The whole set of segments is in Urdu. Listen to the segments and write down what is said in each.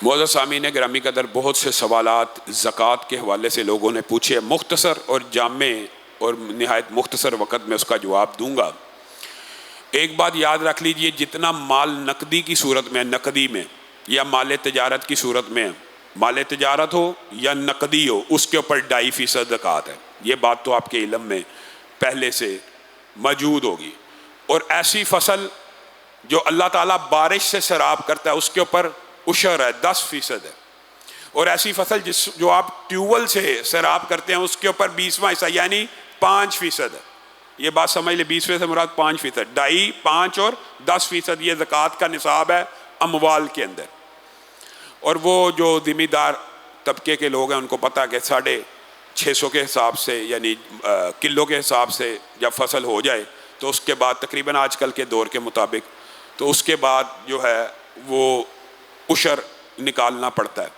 معزز سامعین گرامی قدر، بہت سے سوالات زکوٰۃ کے حوالے سے لوگوں نے پوچھے، مختصر اور جامع اور نہایت مختصر وقت میں اس کا جواب دوں گا۔ ایک بات یاد رکھ لیجئے، جتنا مال نقدی کی صورت میں، نقدی میں یا مال تجارت کی صورت میں، مال تجارت ہو یا نقدی ہو، اس کے اوپر 2.5% زکوٰۃ ہے۔ یہ بات تو آپ کے علم میں پہلے سے موجود ہوگی۔ اور ایسی فصل جو اللہ تعالیٰ بارش سے سیراب کرتا ہے، اس کے اوپر عشر ہے، 10% ہے۔ اور ایسی فصل جو آپ ٹیوبویل سے سیراب کرتے ہیں، اس کے اوپر 20واں حصہ یعنی 5% ہے۔ یہ بات سمجھ لیں، 20 سے مراد 5%، 2.5، 5 اور 10% یہ زکوٰۃ کا نصاب ہے اموال کے اندر۔ اور وہ جو ذمہ دار طبقے کے لوگ ہیں، ان کو پتہ ہے کہ 650 کے حساب سے یعنی کلو کے حساب سے جب فصل ہو جائے تو اس کے بعد تقریباً آج کل کے دور کے مطابق تو اس کے بعد جو ہے وہ عشر نکالنا پڑتا ہے،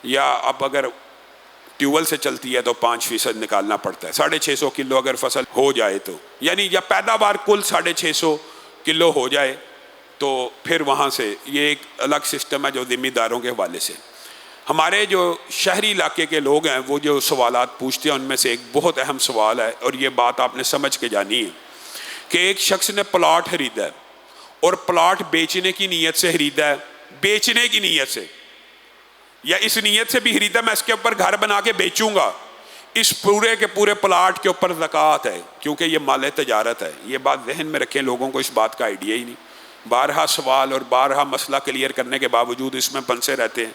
یا اب اگر ٹیوبویل سے چلتی ہے تو 5% نکالنا پڑتا ہے۔ 650 کلو اگر فصل ہو جائے تو یعنی جب پیداوار کل 650 کلو ہو جائے تو پھر وہاں سے یہ ایک الگ سسٹم ہے جو ذمہ داروں کے حوالے سے۔ ہمارے جو شہری علاقے کے لوگ ہیں وہ جو سوالات پوچھتے ہیں، ان میں سے ایک بہت اہم سوال ہے، اور یہ بات آپ نے سمجھ کے جانی ہے کہ ایک شخص نے پلاٹ خریدا ہے اور پلاٹ بیچنے کی نیت سے خریدا ہے، بیچنے کی نیت سے، یا اس نیت سے بھی خریدا میں اس کے اوپر گھر بنا کے بیچوں گا، اس پورے کے پورے پلاٹ کے اوپر زکوٰۃ ہے، کیونکہ یہ مال تجارت ہے۔ یہ بات ذہن میں رکھیں، لوگوں کو اس بات کا آئیڈیا ہی نہیں۔ بارہا سوال اور بارہا مسئلہ کلیئر کرنے کے باوجود اس میں پھنسے رہتے ہیں۔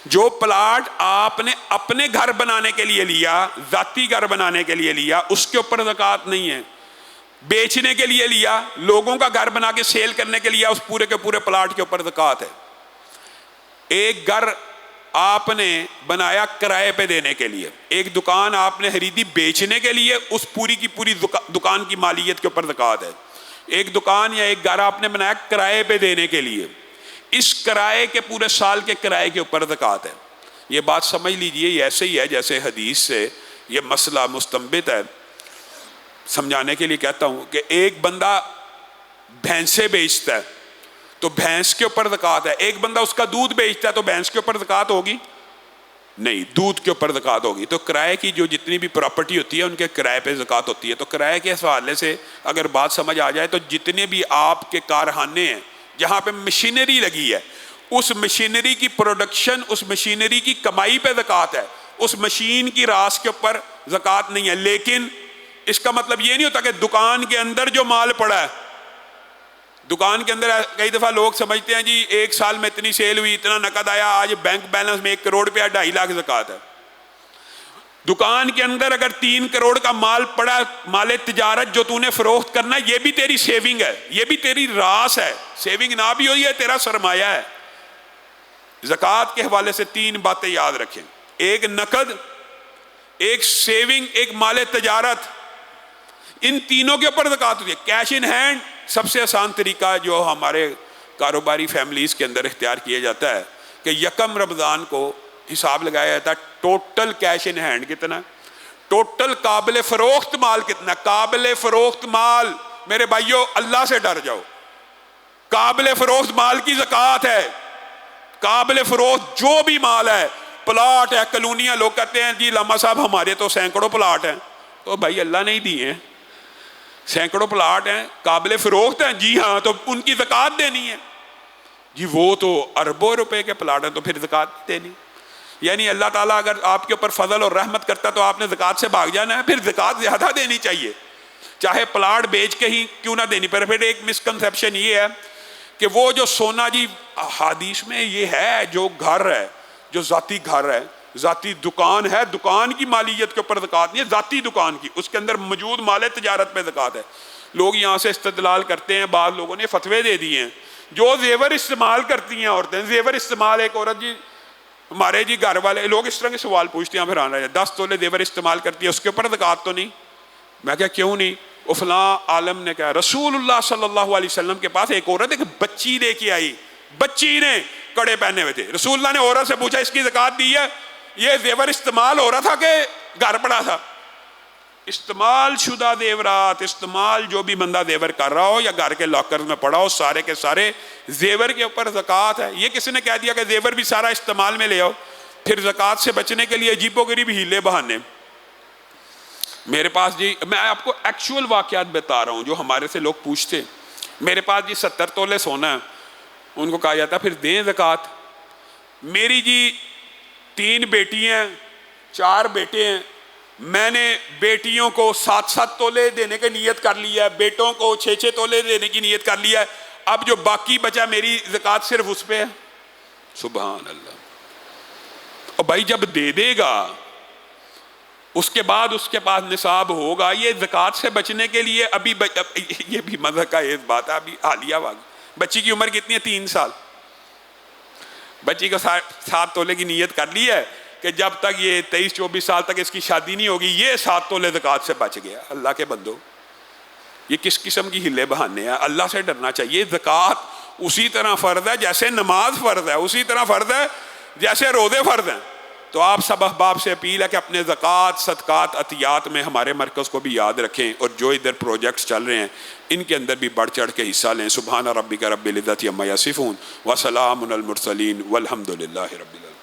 جو پلاٹ آپ نے اپنے گھر بنانے کے لیے لیا، ذاتی گھر بنانے کے لیے لیا، اس کے اوپر زکوٰۃ نہیں ہے۔ بیچنے کے لیے لیا، لوگوں کا گھر بنا کے سیل کرنے کے لیے، اس پورے کے پورے پلاٹ کے اوپر زکوٰۃ ہے۔ ایک گھر آپ نے بنایا کرائے پہ دینے کے لیے، ایک دکان آپ نے خریدی بیچنے کے لیے، اس پوری کی پوری دکان کی مالیت کے اوپر زکوٰۃ ہے۔ ایک دکان یا ایک گھر آپ نے بنایا کرائے پہ دینے کے لیے، اس کرائے کے پورے سال کے کرائے کے اوپر زکوٰۃ ہے۔ یہ بات سمجھ لیجئے، یہ ایسے ہی ہے جیسے حدیث سے یہ مسئلہ مستنبط ہے۔ سمجھانے کے لیے کہتا ہوں کہ ایک بندہ بھینسیں بیچتا ہے تو بھینس کے اوپر زکوٰۃ ہے، ایک بندہ اس کا دودھ بیچتا ہے تو بھینس کے اوپر زکوٰۃ ہوگی؟ نہیں، دودھ کے اوپر زکوٰۃ ہوگی۔ تو کرائے کی جو جتنی بھی پراپرٹی ہوتی ہے ان کے کرائے پہ زکوٰۃ ہوتی ہے۔ تو کرائے کے حوالے سے اگر بات سمجھ آ جائے تو جتنے بھی آپ کے کارخانے ہیں جہاں پہ مشینری لگی ہے، اس مشینری کی پروڈکشن، اس مشینری کی کمائی پہ زکوٰۃ ہے، اس مشین کی راس کے اوپر زکوٰۃ نہیں ہے۔ لیکن اس کا مطلب یہ نہیں ہوتا کہ دکان کے اندر جو مال پڑا ہے، دکان کے اندر کئی دفعہ لوگ سمجھتے ہیں جی ایک سال میں اتنی سیل ہوئی، اتنا نقد آیا، آج بینک بیلنس میں 1 کروڑ روپیہ، 2.5 لاکھ زکوٰۃ ہے۔ دکان کے اندر اگر 3 کروڑ کا مال پڑا، مال تجارت جو تو نے فروخت کرنا ہے، یہ بھی تیری سیونگ ہے، یہ بھی تیری راس ہے، سیونگ نہ بھی ہوئی ہے، تیرا سرمایہ ہے۔ زکوٰۃ کے حوالے سے 3 باتیں یاد رکھیں، ایک نقد، ایک سیونگ، ایک مال تجارت، ان تینوں کے اوپر زکوٰۃ ہوتی ہے۔ کیش ان ہینڈ سب سے آسان طریقہ جو ہمارے کاروباری فیملیز کے اندر اختیار کیا جاتا ہے کہ 1 رمضان کو حساب لگایا جاتا ہے ٹوٹل کیش ان ہینڈ کتنا، ٹوٹل قابل فروخت مال کتنا۔ قابل فروخت مال، میرے بھائیو اللہ سے ڈر جاؤ، قابل فروخت مال کی زکوٰۃ ہے۔ قابل فروخت جو بھی مال ہے، پلاٹ ہے، کالونیاں، لوگ کہتے ہیں جی لاما صاحب ہمارے تو سینکڑوں پلاٹ ہیں، تو بھائی اللہ نے ہی دیے ہیں، سینکڑوں پلاٹ ہیں، قابل فروخت ہیں، جی ہاں، تو ان کی زکوٰۃ دینی ہے۔ جی وہ تو اربوں روپے کے پلاٹ ہیں، تو پھر زکوٰۃ دینی۔ یعنی اللہ تعالیٰ اگر آپ کے اوپر فضل اور رحمت کرتا تو آپ نے زکوٰۃ سے بھاگ جانا ہے، پھر زکوٰۃ زیادہ دینی چاہیے، چاہے پلاٹ بیچ کے ہی کیوں نہ دینی پڑے۔ پھر ایک مسکنسیپشن یہ ہے کہ وہ جو سونا، جی حدیث میں یہ ہے جو گھر ہے، جو ذاتی گھر ہے، ذاتی دکان ہے، دکان کی مالیت کے اوپر زکوٰۃ نہیں ہے، ذاتی دکان کی، اس کے اندر موجود مال تجارت پہ زکوٰۃ ہے۔ لوگ یہاں سے استدلال کرتے ہیں، بعض لوگوں نے فتوے دے دیے ہیں، جو زیور استعمال کرتی ہیں عورتیں، زیور استعمال، ایک عورت جی ہمارے جی گھر والے لوگ اس طرح کے سوال پوچھتے ہیں، پھر آنا ہے 10 تولے زیور استعمال کرتی ہے، اس کے اوپر زکوٰۃ تو نہیں؟ میں کہا کیوں نہیں؟ وہ فلاں عالم نے کہا رسول اللہ صلی اللہ علیہ وسلم کے پاس ایک عورت ایک بچی لے کے آئی، بچی نے کڑے پہنے ہوئے تھے، رسول اللہ نے عورت سے پوچھا اس کی زکوٰۃ دی ہے؟ یہ زیور استعمال ہو رہا تھا کہ گھر پڑا تھا؟ استعمال شدہ زیورات، استعمال جو بھی بندہ زیور کر رہا ہو یا گھر کے لاکر میں پڑا ہو، سارے کے سارے زیور کے اوپر زکوٰۃ ہے۔ یہ کسی نے کہہ دیا کہ زیور بھی سارا استعمال میں لے آؤ، پھر زکوٰۃ سے بچنے کے لیے عجیب و غریب ہیلے بہانے۔ میرے پاس جی، میں آپ کو ایکچول واقعات بتا رہا ہوں جو ہمارے سے لوگ پوچھتے، میرے پاس جی 70 تولے سونا ہے، ان کو کہا جاتا پھر دیں زکوٰۃ۔ میری جی 3 بیٹی ہیں، 4 بیٹے ہیں، میں نے بیٹیوں کو 7 تولے دینے کی نیت کر لی ہے، بیٹوں کو 6 تولے دینے کی نیت کر لی ہے، اب جو باقی بچا میری زکوٰۃ صرف اس پہ ہے۔ سبحان اللہ۔ اور بھائی جب دے دے گا اس کے بعد اس کے پاس نصاب ہوگا، یہ زکوٰۃ سے بچنے کے لیے ابھی یہ بھی مذہب کا ایک بات ہے، ابھی حالیہ وقت بچی کی عمر کتنی ہے؟ 3 سال۔ بچی کو 7 تولے کی نیت کر لی ہے کہ جب تک یہ 23-24 سال تک اس کی شادی نہیں ہوگی یہ 7 تولے زکوٰۃ سے بچ گیا۔ اللہ کے بندو، یہ کس قسم کی ہلے بہانے ہیں؟ اللہ سے ڈرنا چاہیے۔ زکوٰۃ اسی طرح فرض ہے جیسے نماز فرض ہے، اسی طرح فرض ہے جیسے روزے فرض ہیں۔ تو آپ سب احباب سے اپیل ہے کہ اپنے زکوٰۃ، صدقات، عطیات میں ہمارے مرکز کو بھی یاد رکھیں، اور جو ادھر پروجیکٹس چل رہے ہیں ان کے اندر بھی بڑھ چڑھ کے حصہ لیں۔ سبحان ربک رب العزت عما یصفون وسلام علی المرسلین والحمد للہ رب العالمین۔